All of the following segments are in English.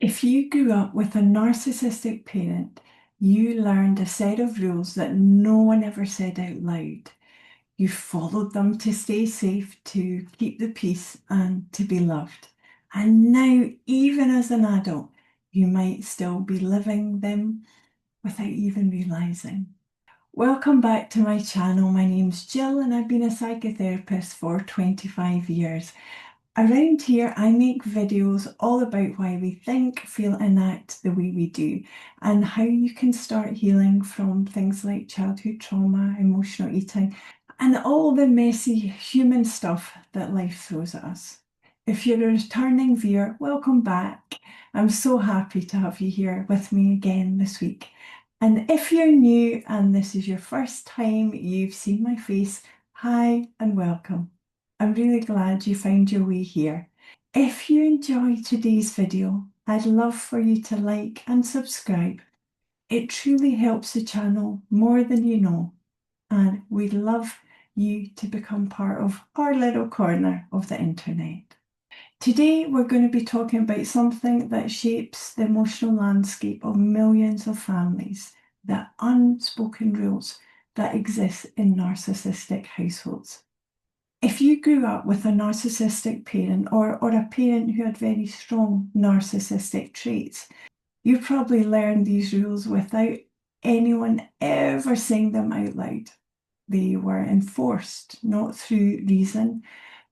If you grew up with a narcissistic parent, you learned a set of rules that no one ever said out loud. You followed them to stay safe, to keep the peace, and to be loved. And now, even as an adult, you might still be living them without even realizing. Welcome back to my channel. My name's Jill and I've been a psychotherapist for 25 years. Around here, I make videos all about why we think, feel and act the way we do and how you can start healing from things like childhood trauma, emotional eating and all the messy human stuff that life throws at us. If you're a returning viewer, welcome back. I'm so happy to have you here with me again this week. And if you're new and this is your first time you've seen my face, hi and welcome. I'm really glad you found your way here. If you enjoyed today's video, I'd love for you to like and subscribe. It truly helps the channel more than you know, and we'd love you to become part of our little corner of the internet. Today, we're going to be talking about something that shapes the emotional landscape of millions of families, the unspoken rules that exist in narcissistic households. If you grew up with a narcissistic parent or a parent who had very strong narcissistic traits, you probably learned these rules without anyone ever saying them out loud. They were enforced not through reason,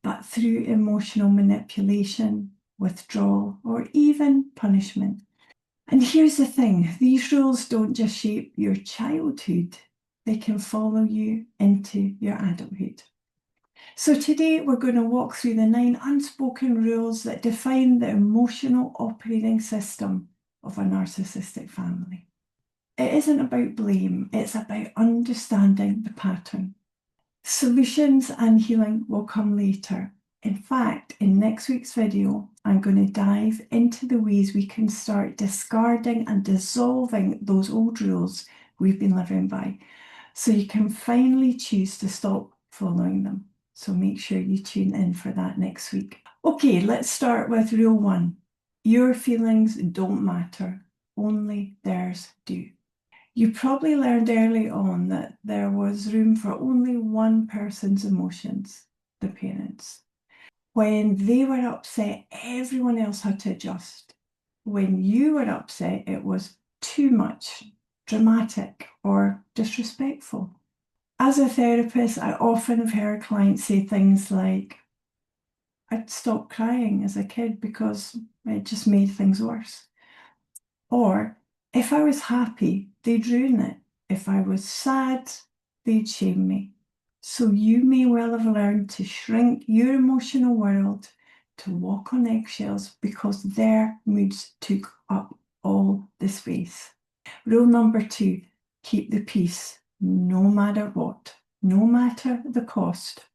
but through emotional manipulation, withdrawal, or even punishment. And here's the thing, these rules don't just shape your childhood, they can follow you into your adulthood. So today we're going to walk through the 9 unspoken rules that define the emotional operating system of a narcissistic family. It isn't about blame, it's about understanding the pattern. Solutions and healing will come later. In fact, in next week's video, I'm going to dive into the ways we can start discarding and dissolving those old rules we've been living by, so you can finally choose to stop following them. So make sure you tune in for that next week. Okay, let's start with rule 1. Your feelings don't matter, only theirs do. You probably learned early on that there was room for only one person's emotions, the parents. When they were upset, everyone else had to adjust. When you were upset, it was too much, dramatic, or disrespectful. As a therapist, I often have heard clients say things like, I'd stopped crying as a kid because it just made things worse. Or, if I was happy, they'd ruin it. If I was sad, they'd shame me. So you may well have learned to shrink your emotional world, to walk on eggshells because their moods took up all the space. Rule number 2, keep the peace, no matter what, no matter the cost.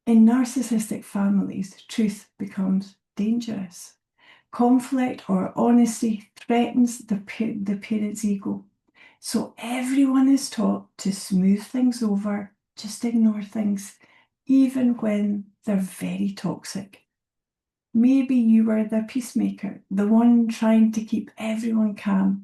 In narcissistic families, truth becomes dangerous. Conflict or honesty threatens the parent's ego. So everyone is taught to smooth things over, just ignore things, even when they're very toxic. Maybe you were the peacemaker, the one trying to keep everyone calm.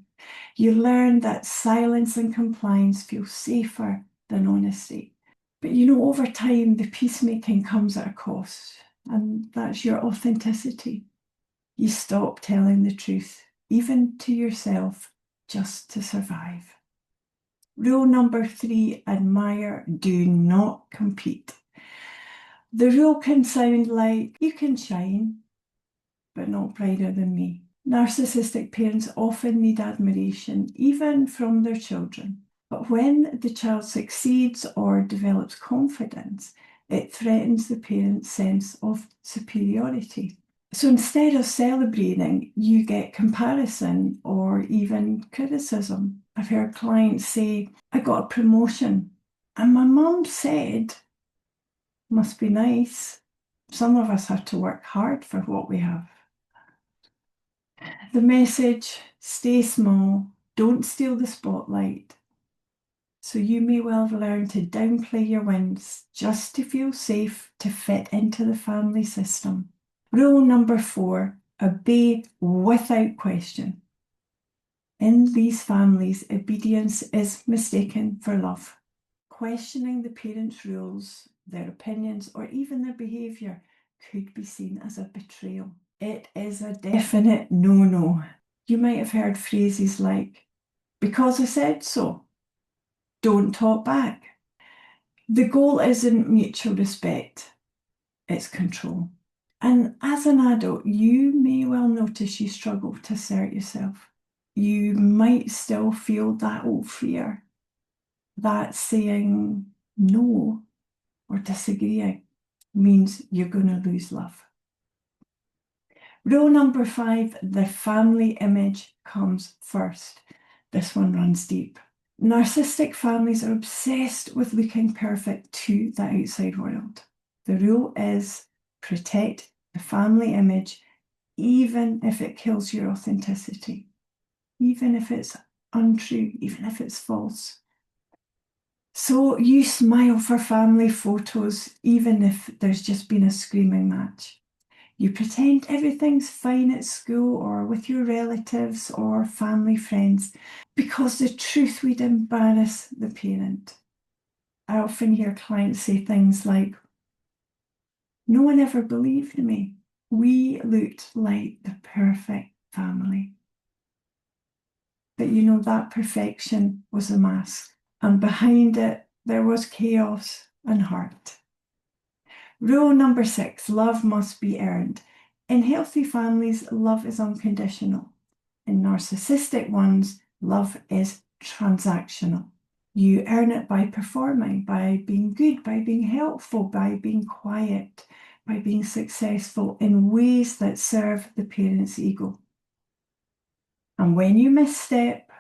You learn that silence and compliance feel safer than honesty. But over time, the peacemaking comes at a cost, and that's your authenticity. You stop telling the truth, even to yourself, just to survive. Rule number 3, admire, do not compete. The rule can sound like, you can shine, but not brighter than me. Narcissistic parents often need admiration, even from their children. But when the child succeeds or develops confidence, it threatens the parent's sense of superiority. So instead of celebrating, you get comparison or even criticism. I've heard clients say, I got a promotion and my mum said, must be nice. Some of us have to work hard for what we have. The message, stay small, don't steal the spotlight. So you may well have learned to downplay your wins just to feel safe, to fit into the family system. Rule number 4, Obey without question. In these families, obedience is mistaken for love. Questioning the parents' rules, their opinions, or even their behaviour could be seen as a betrayal. It is a definite no-no. You might have heard phrases like, "because I said so," "don't talk back." The goal isn't mutual respect, it's control. And as an adult, you may well notice you struggle to assert yourself. You might still feel that old fear that saying no or disagreeing means you're going to lose love. Rule number 5, the family image comes first. This one runs deep. Narcissistic families are obsessed with looking perfect to the outside world. The rule is protect the family image, even if it kills your authenticity, even if it's untrue, even if it's false. So you smile for family photos, even if there's just been a screaming match. You pretend everything's fine at school or with your relatives or family friends, because the truth would embarrass the parent. I often hear clients say things like, "No one ever believed me. We looked like the perfect family." But you know, that perfection was a mask, and behind it, there was chaos and hurt. Rule number 6, love must be earned. In healthy families, love is unconditional. In narcissistic ones, love is transactional. You earn it by performing, by being good, by being helpful, by being quiet, by being successful in ways that serve the parent's ego. And when you misstep,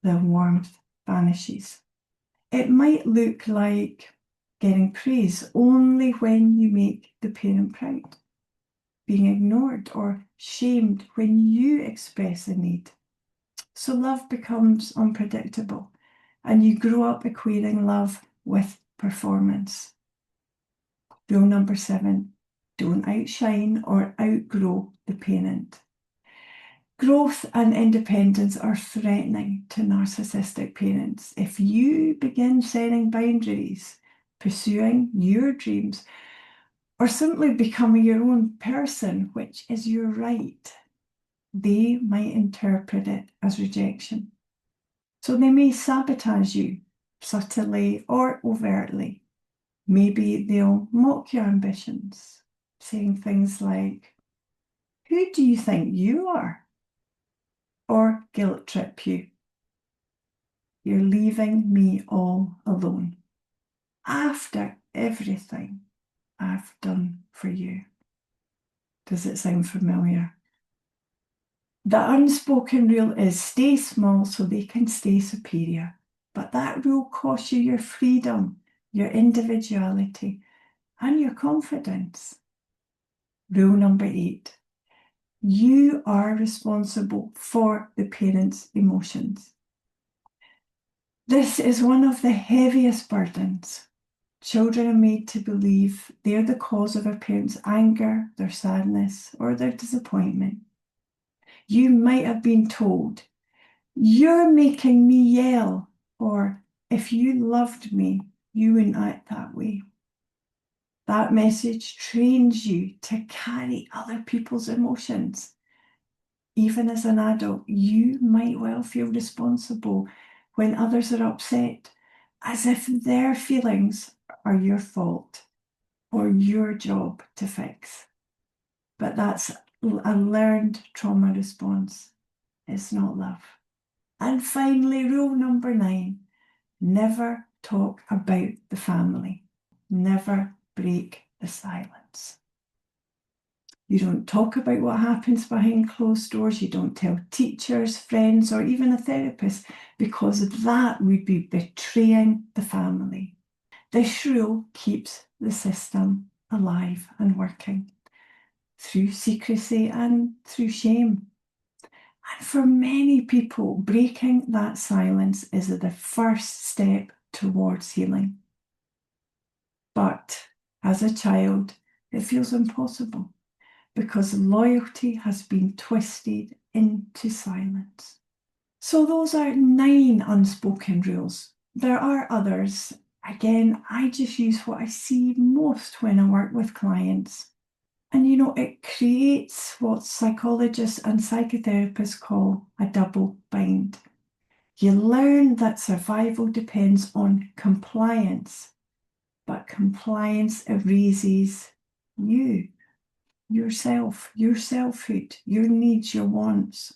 the warmth vanishes. It might look like getting praise only when you make the parent proud, being ignored or shamed when you express a need. So love becomes unpredictable, and you grow up equating love with performance. Rule number 7, don't outshine or outgrow the parent. Growth and independence are threatening to narcissistic parents. If you begin setting boundaries, pursuing your dreams, or simply becoming your own person, which is your right, they might interpret it as rejection. So they may sabotage you subtly or overtly. Maybe they'll mock your ambitions, saying things like, "Who do you think you are?" Or guilt trip you. "You're leaving me all alone after everything I've done for you." Does it sound familiar? The unspoken rule is stay small so they can stay superior. But that rule costs you your freedom, your individuality, and your confidence. Rule number 8. You are responsible for the parent's emotions. This is one of the heaviest burdens. Children are made to believe they're the cause of a parent's anger, their sadness, or their disappointment. You might have been told, "You're making me yell," or "If you loved me, you wouldn't act that way." That message trains you to carry other people's emotions. Even as an adult, you might well feel responsible when others are upset, as if their feelings are your fault or your job to fix. But that's a learned trauma response. It's not love. And finally, rule number 9, never talk about the family. Never break the silence. You don't talk about what happens behind closed doors. You don't tell teachers, friends, or even a therapist, because that would be betraying the family. This rule keeps the system alive and working through secrecy and through shame. And for many people, breaking that silence is the first step towards healing. But as a child, it feels impossible. because loyalty has been twisted into silence. So those are 9 unspoken rules. There are others. Again, I just use what I see most when I work with clients. And it creates what psychologists and psychotherapists call a double bind. You learn that survival depends on compliance, but compliance erases you, yourself, your selfhood, your needs, your wants.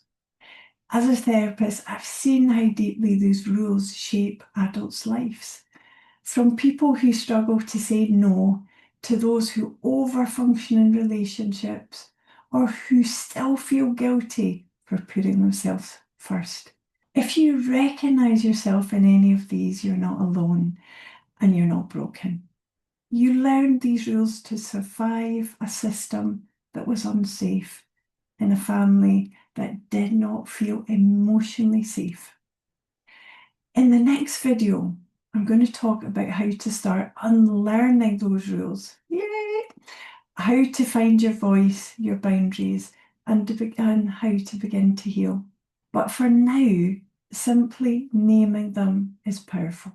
As a therapist, I've seen how deeply these rules shape adults' lives. From people who struggle to say no to those who overfunction in relationships or who still feel guilty for putting themselves first. If you recognize yourself in any of these, you're not alone and you're not broken. You learned these rules to survive a system that was unsafe in a family that did not feel emotionally safe. In the next video, I'm going to talk about how to start unlearning those rules. Yay! How to find your voice, your boundaries, and how to begin to heal. But for now, simply naming them is powerful.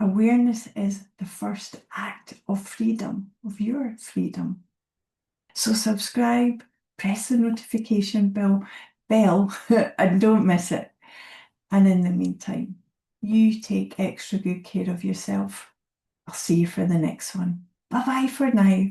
Awareness is the first act of freedom, of your freedom. So subscribe, press the notification bell, and don't miss it. And in the meantime, you take extra good care of yourself. I'll see you for the next one. Bye-bye for now.